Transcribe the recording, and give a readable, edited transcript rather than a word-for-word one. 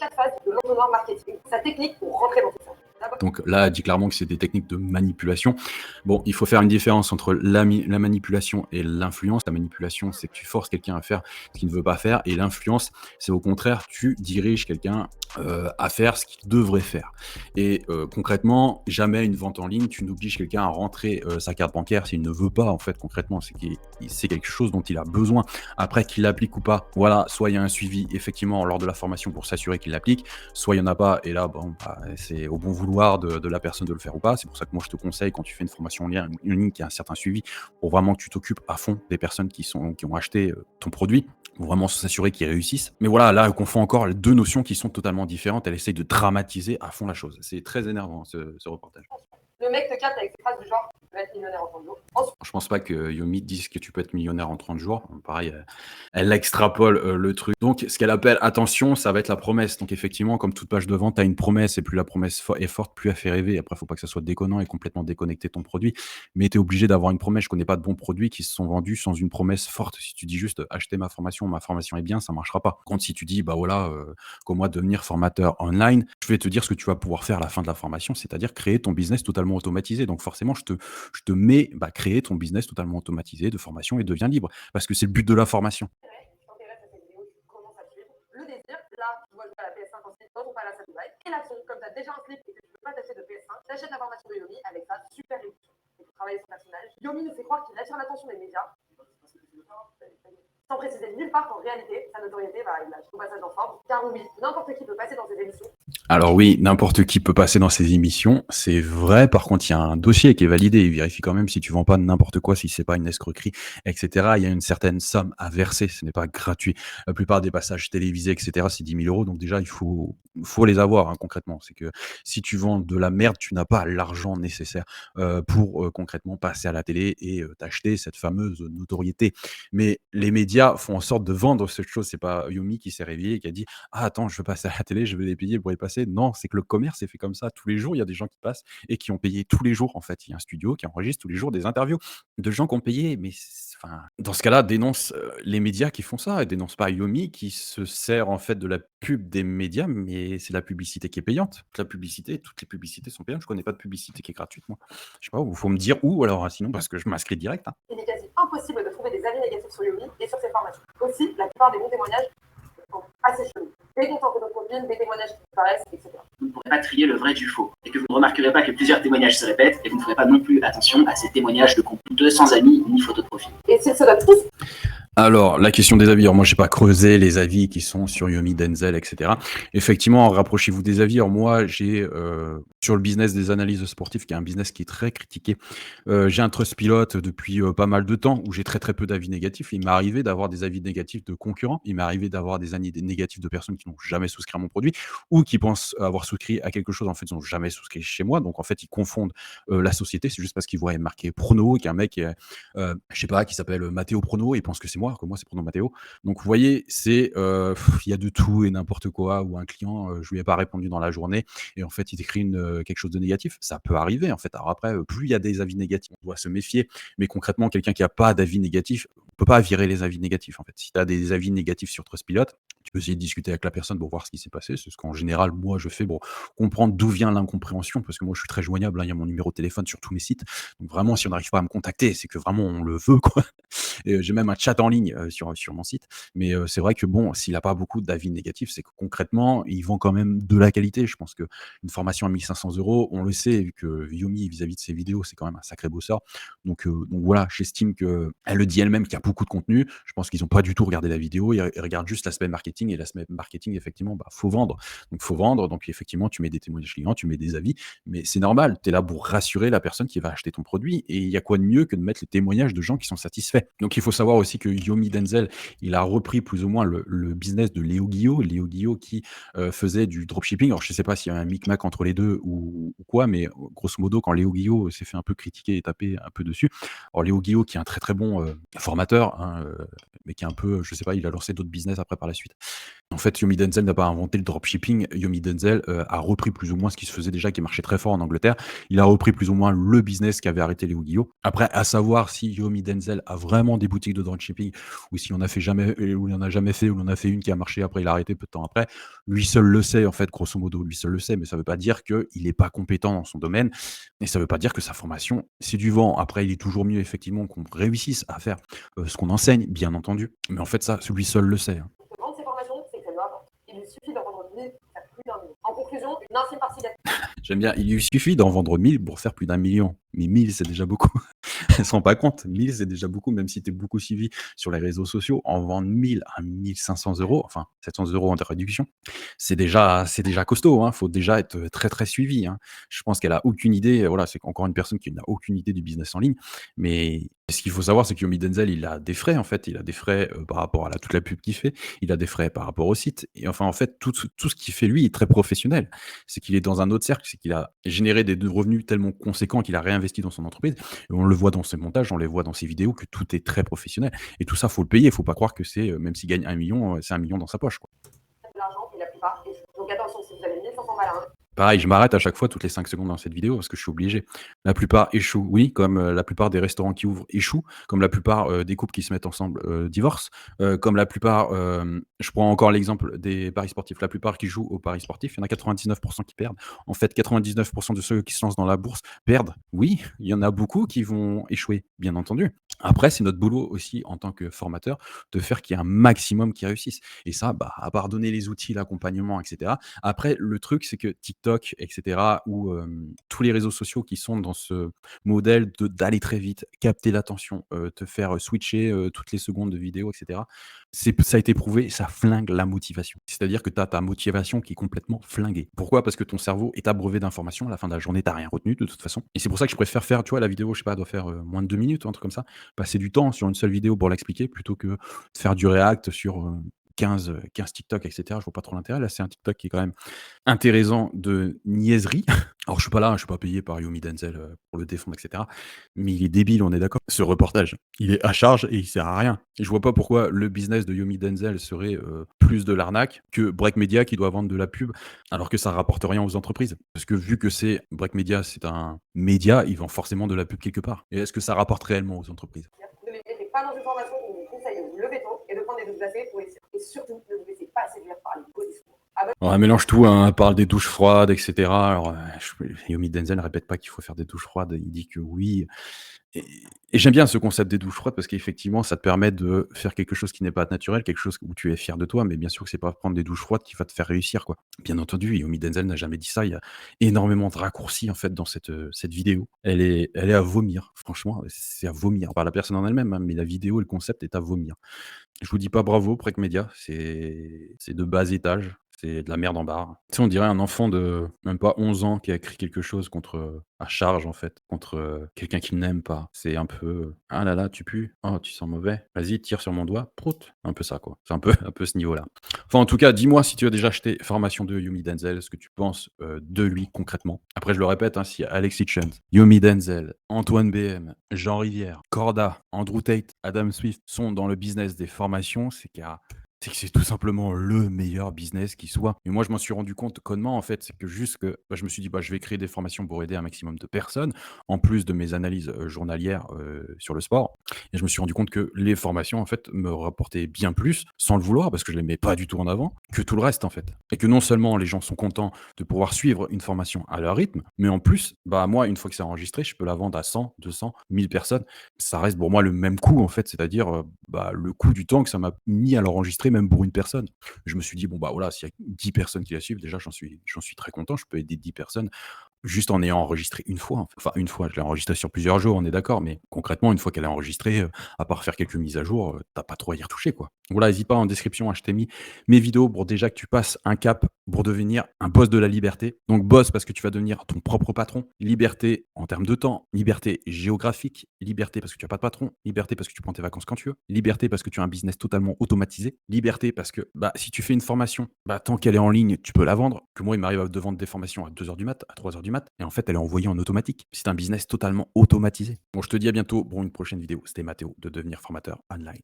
4 phases de l'entonnoir marketing, sa technique pour rentrer dans tout ça. Donc là, elle dit clairement que c'est des techniques de manipulation. Bon, il faut faire une différence entre la manipulation et l'influence. La manipulation, c'est que tu forces quelqu'un à faire ce qu'il ne veut pas faire. Et l'influence, c'est au contraire, tu diriges quelqu'un à faire ce qu'il devrait faire. Et concrètement, jamais une vente en ligne, tu n'obliges quelqu'un à rentrer sa carte bancaire s'il ne veut pas, en fait, concrètement. C'est quelque chose dont il a besoin. Après, qu'il l'applique ou pas, voilà, soit il y a un suivi, effectivement, lors de la formation pour s'assurer qu'il l'applique, soit il n'y en a pas, et là, bon, bah, c'est au bon vouloir de la personne de le faire ou pas. C'est pour ça que moi, je te conseille, quand tu fais une formation en ligne qui a un certain suivi, pour vraiment que tu t'occupes à fond des personnes qui ont acheté ton produit, pour vraiment s'assurer qu'ils réussissent. Mais voilà, là, elle confond encore les deux notions qui sont totalement différentes. Elle essaye de dramatiser à fond la chose. C'est très énervant, ce reportage. Le mec te capte avec ses phrases du genre « tu vas être millionnaire en 30 jours ». Je pense pas que Yomi dise que tu peux être millionnaire en 30 jours. Pareil, elle extrapole le truc. Donc, ce qu'elle appelle attention, ça va être la promesse. Donc, effectivement, comme toute page de vente, tu as une promesse et plus la promesse est forte, plus elle fait rêver. Après, il faut pas que ça soit déconnant et complètement déconnecté de ton produit. Mais tu es obligé d'avoir une promesse. Je connais pas de bons produits qui se sont vendus sans une promesse forte. Si tu dis juste achetez ma formation est bien, ça marchera pas. Contre, si tu dis bah voilà, comment devenir formateur online, je vais te dire ce que tu vas pouvoir faire à la fin de la formation, c'est-à-dire créer ton business totalement automatisé. Donc, forcément, je te mets créer ton business totalement automatisé de formation et deviens libre. Parce que c'est le but de la formation. Tu t'intéresses à cette vidéo, tu commences à suivre. Le désir, là, tu vois à la PS5 en slip dans ton palace à Dubaï. Et l'action, comme tu as déjà un slip et que tu ne veux pas t'acheter de PS5, tu achètes la formation de Yomi avec sa super réduction. Et pour travailler son personnage, Yomi nous fait croire qu'il attire l'attention des médias. Sans préciser nulle part qu'en réalité, sa notoriété, il lâche au passage en forme. Car oui, n'importe qui peut passer dans ses émissions. Alors oui, n'importe qui peut passer dans ces émissions, c'est vrai. Par contre, il y a un dossier qui est validé. Il vérifie quand même si tu vends pas n'importe quoi, si c'est pas une escroquerie, etc. Il y a une certaine somme à verser. Ce n'est pas gratuit. La plupart des passages télévisés, etc., c'est 10 000 euros. Donc déjà, il faut les avoir, concrètement. C'est que si tu vends de la merde, tu n'as pas l'argent nécessaire pour concrètement passer à la télé et t'acheter cette fameuse notoriété. Mais les médias font en sorte de vendre cette chose. C'est pas Yomi qui s'est réveillé et qui a dit ah attends, je veux passer à la télé, je veux les payer pour y passer. Non, c'est que le commerce est fait comme ça. Tous les jours, il y a des gens qui passent et qui ont payé tous les jours. En fait, il y a un studio qui enregistre tous les jours des interviews de gens qui ont payé. Mais dans ce cas-là, dénonce les médias qui font ça et dénonce pas Yomi qui se sert en fait de la pub des médias, mais c'est la publicité qui est payante. Toutes les publicités sont payantes. Je connais pas de publicité qui est gratuite, moi. Je sais pas, il faut me dire où alors, sinon, parce que je m'inscris direct. Il est quasi impossible de trouver des avis négatifs sur Yomi et sur ses formations. Aussi, la plupart des bons témoignages sont assez chelous. Des comptes en photo de profil, des témoignages qui disparaissent, etc. Vous ne pourrez pas trier le vrai du faux, et que vous ne remarquerez pas que plusieurs témoignages se répètent, et vous ne ferez pas non plus attention à ces témoignages de comptes douteux sans amis ni photo de profil. Et s'ils se donnent tous. Alors, la question des avis. Alors, moi, j'ai pas creusé les avis qui sont sur Yomi, Denzel, etc. Effectivement, rapprochez-vous des avis. Alors, moi, j'ai sur le business des analyses sportives, qui est un business qui est très critiqué, j'ai un Trustpilot depuis pas mal de temps où j'ai très très peu d'avis négatifs. Il m'est arrivé d'avoir des avis négatifs de concurrents. Il m'est arrivé d'avoir des avis négatifs de personnes qui n'ont jamais souscrit à mon produit ou qui pensent avoir souscrit à quelque chose. En fait, ils n'ont jamais souscrit chez moi. Donc, en fait, ils confondent la société. C'est juste parce qu'ils voient marqué Prono, qu'un mec, je sais pas, qui s'appelle Matteo Prono, ils pensent que c'est moi, que moi c'est Prono Matteo. Donc vous voyez, il y a de tout et n'importe quoi, où un client, je lui ai pas répondu dans la journée et en fait il écrit quelque chose de négatif. Ça peut arriver en fait. Alors après, plus il y a des avis négatifs, on doit se méfier. Mais concrètement, quelqu'un qui a pas d'avis négatif, on peut pas virer les avis négatifs en fait. Si tu as des avis négatifs sur Trustpilot, tu peux essayer de discuter avec la personne pour voir ce qui s'est passé. C'est ce qu'en général, moi, je fais pour comprendre d'où vient l'incompréhension, parce que moi, je suis très joignable. Il y a mon numéro de téléphone sur tous mes sites. Donc vraiment, si on n'arrive pas à me contacter, c'est que vraiment on le veut, quoi. Et j'ai même un chat en ligne sur mon site. Mais c'est vrai que bon, s'il n'a pas beaucoup d'avis négatifs, c'est que concrètement, ils vendent quand même de la qualité. Je pense qu'une formation à 1 500 €, on le sait, vu que Yomi, vis-à-vis de ses vidéos, c'est quand même un sacré bosseur. Donc voilà, j'estime qu'elle le dit elle-même qu'il y a beaucoup de contenu. Je pense qu'ils n'ont pas du tout regardé la vidéo. Ils regardent juste l'aspect marketing. Et l'aspect marketing, effectivement, faut vendre. Donc faut vendre. Donc effectivement, tu mets des témoignages clients, tu mets des avis. Mais c'est normal. Tu es là pour rassurer la personne qui va acheter ton produit. Et il y a quoi de mieux que de mettre les témoignages de gens qui sont satisfaits. Donc il faut savoir aussi que Yomi Denzel, il a repris plus ou moins le business de Léo Guillot. Léo Guillot qui faisait du dropshipping. Alors je ne sais pas s'il y a un micmac entre les deux ou quoi, mais grosso modo, quand Léo Guillot s'est fait un peu critiquer et taper un peu dessus. Alors Léo Guillot, qui est un très très bon formateur, mais qui est un peu, je sais pas, il a lancé d'autres business après par la suite. En fait, Yomi Denzel n'a pas inventé le dropshipping. Yomi Denzel a repris plus ou moins ce qui se faisait déjà, qui marchait très fort en Angleterre. Il a repris plus ou moins le business qu'avait arrêté Léo Guillot. Après, à savoir si Yomi Denzel a vraiment des boutiques de dropshipping ou si on a fait jamais, ou il en a jamais fait, ou on en a fait une qui a marché, après il a arrêté peu de temps après. Lui seul le sait, en fait, grosso modo, lui seul le sait, mais ça veut pas dire qu'il n'est pas compétent dans son domaine. Et ça veut pas dire que sa formation, c'est du vent. Après, il est toujours mieux, effectivement, qu'on réussisse à faire ce qu'on enseigne, bien entendu. Mais en fait, ça, lui seul le sait, hein. Pour vendre ses formations, c'est que ça lui rapporte. Il lui suffit d'en vendre 1000 pour faire plus d'un million. En conclusion, une infime partie de J'aime bien, il lui suffit d'en vendre 1000 pour faire plus d'un million. Mais 1000, c'est déjà beaucoup. Elle se rend pas compte. 1000, c'est déjà beaucoup, même si tu es beaucoup suivi sur les réseaux sociaux. En vendre 1000 à 1500 €, enfin 700 € en réduction, c'est déjà costaud, hein. Faut déjà être très, très suivi, hein. Je pense qu'elle a aucune idée, voilà, c'est encore une personne qui n'a aucune idée du business en ligne. Mais ce qu'il faut savoir, c'est que Yomi Denzel, il a des frais, en fait. Il a des frais par rapport à toute la pub qu'il fait. Il a des frais par rapport au site. Et enfin, en fait, tout ce qu'il fait, lui, est très professionnel. C'est qu'il est dans un autre cercle, c'est qu'il a généré des revenus tellement conséquents qu'il a réinvesti dans son entreprise. Et on le voit dans ses montages, on les voit dans ses vidéos, que tout est très professionnel. Et tout ça, faut le payer. Faut pas croire que c'est, même s'il gagne 1 million, c'est 1 million dans sa poche, quoi. l'argent et la plupart échouent. Donc attention, si vous avez 1500 balles à un Pareil, je m'arrête à chaque fois toutes les 5 secondes dans cette vidéo parce que je suis obligé. La plupart échouent, oui, comme la plupart des restaurants qui ouvrent échouent, comme la plupart des couples qui se mettent ensemble divorcent, comme la plupart, je prends encore l'exemple des paris sportifs, la plupart qui jouent aux paris sportifs, il y en a 99% qui perdent. En fait, 99% de ceux qui se lancent dans la bourse perdent. Oui, il y en a beaucoup qui vont échouer, bien entendu. Après, c'est notre boulot aussi en tant que formateur de faire qu'il y ait un maximum qui réussissent. Et ça, bah, à part donner les outils, l'accompagnement, etc. Après, le truc, c'est que TikTok, et cetera, ou tous les réseaux sociaux qui sont dans ce modèle d'aller très vite, capter l'attention, te faire switcher toutes les secondes de vidéo, et cetera. Ça a été prouvé, ça flingue la motivation. C'est-à-dire que tu as ta motivation qui est complètement flinguée. Pourquoi? Parce que ton cerveau est abreuvé d'informations. À la fin de la journée, tu rien retenu de toute façon. Et c'est pour ça que je préfère faire, tu vois, la vidéo, je sais pas, elle doit faire moins de 2 minutes ou un truc comme ça. Passer du temps sur une seule vidéo pour l'expliquer plutôt que de faire du react sur 15 TikTok, et cetera. Je vois pas trop l'intérêt. Là, c'est un TikTok qui est quand même intéressant de niaiserie. Alors, je suis pas là, je suis pas payé par Yomi Denzel pour le défendre, et cetera. Mais il est débile, on est d'accord. Ce reportage, il est à charge et il sert à rien. Et je vois pas pourquoi le business de Yomi Denzel serait plus de l'arnaque que Break Media qui doit vendre de la pub alors que ça rapporte rien aux entreprises. Parce que vu que Break Media, c'est un média, ils vendent forcément de la pub quelque part. Et est-ce que ça rapporte réellement aux entreprises? ne les mettez pas dans une formation où on vous conseille de vous lever tôt et de prendre des douches glacées pour réussir. Et surtout, ne vous laissez pas séduire par les beaux discours. Ouais, elle mélange tout, hein, elle parle des douches froides, et cetera. Alors, Yomi Denzel ne répète pas qu'il faut faire des douches froides, il dit que oui. Et, et j'aime bien ce concept des douches froides parce qu'effectivement, ça te permet de faire quelque chose qui n'est pas naturel, quelque chose où tu es fier de toi, mais bien sûr que c'est pas prendre des douches froides qui va te faire réussir, quoi. Bien entendu, Yomi Denzel n'a jamais dit ça. Il y a énormément de raccourcis en fait dans cette vidéo. Elle est à vomir, franchement, c'est à vomir. Pas la personne en elle-même, hein, mais la vidéo et le concept est à vomir. Je vous dis pas bravo, Prec Media, c'est de bas étage, c'est de la merde en barre. Tu sais, on dirait un enfant de même pas 11 ans qui a écrit quelque chose contre, à charge en fait, contre, quelqu'un qu'il n'aime pas. C'est un peu, «Ah là là, tu pues. Oh, tu sens mauvais. Vas-y, tire sur mon doigt. Prout». Un peu ça, quoi. C'est un peu un peu ce niveau-là. Enfin, en tout cas, dis-moi si tu as déjà acheté formation de Yomi Denzel, ce que tu penses, de lui concrètement. Après, je le répète, hein, si Alexis Chant, Yomi Denzel, Antoine BM, Jean Rivière, Corda, Andrew Tate, Adam Swift sont dans le business des formations, c'est que c'est tout simplement le meilleur business qui soit. Et moi, je m'en suis rendu compte connement, en fait, c'est que juste que bah, je me suis dit, bah, je vais créer des formations pour aider un maximum de personnes, en plus de mes analyses journalières sur le sport. Et je me suis rendu compte que les formations, en fait, me rapportaient bien plus, sans le vouloir, parce que je les mets pas du tout en avant, que tout le reste, en fait. Et que non seulement les gens sont contents de pouvoir suivre une formation à leur rythme, mais en plus, bah, moi, une fois que c'est enregistré, je peux la vendre à 100, 200, 1000 personnes. Ça reste pour moi le même coût, en fait, c'est-à-dire bah, le coût du temps que ça m'a mis à l'enregistrer, même pour une personne. Je me suis dit, bon, bah voilà, s'il y a 10 personnes qui la suivent, déjà, j'en suis très content. Je peux aider 10 personnes juste en ayant enregistré une fois, en fait. Enfin, une fois, je l'ai enregistré sur plusieurs jours, on est d'accord, mais concrètement, une fois qu'elle est enregistrée, à part faire quelques mises à jour, tu pas trop à y retoucher, quoi. Voilà, n'hésite pas en description, hein, je t'ai mis mes vidéos pour déjà que tu passes un cap pour devenir un boss de la liberté. Donc boss parce que tu vas devenir ton propre patron. Liberté en termes de temps, liberté géographique, liberté parce que tu n'as pas de patron, liberté parce que tu prends tes vacances quand tu veux, liberté parce que tu as un business totalement automatisé, liberté parce que bah, si tu fais une formation, bah, tant qu'elle est en ligne, tu peux la vendre. Que moi, il m'arrive de vendre des formations à 2 h du mat, à 3 h du mat, et en fait, elle est envoyée en automatique. C'est un business totalement automatisé. Bon, je te dis à bientôt pour une prochaine vidéo. C'était Mathéo de Devenir Formateur Online.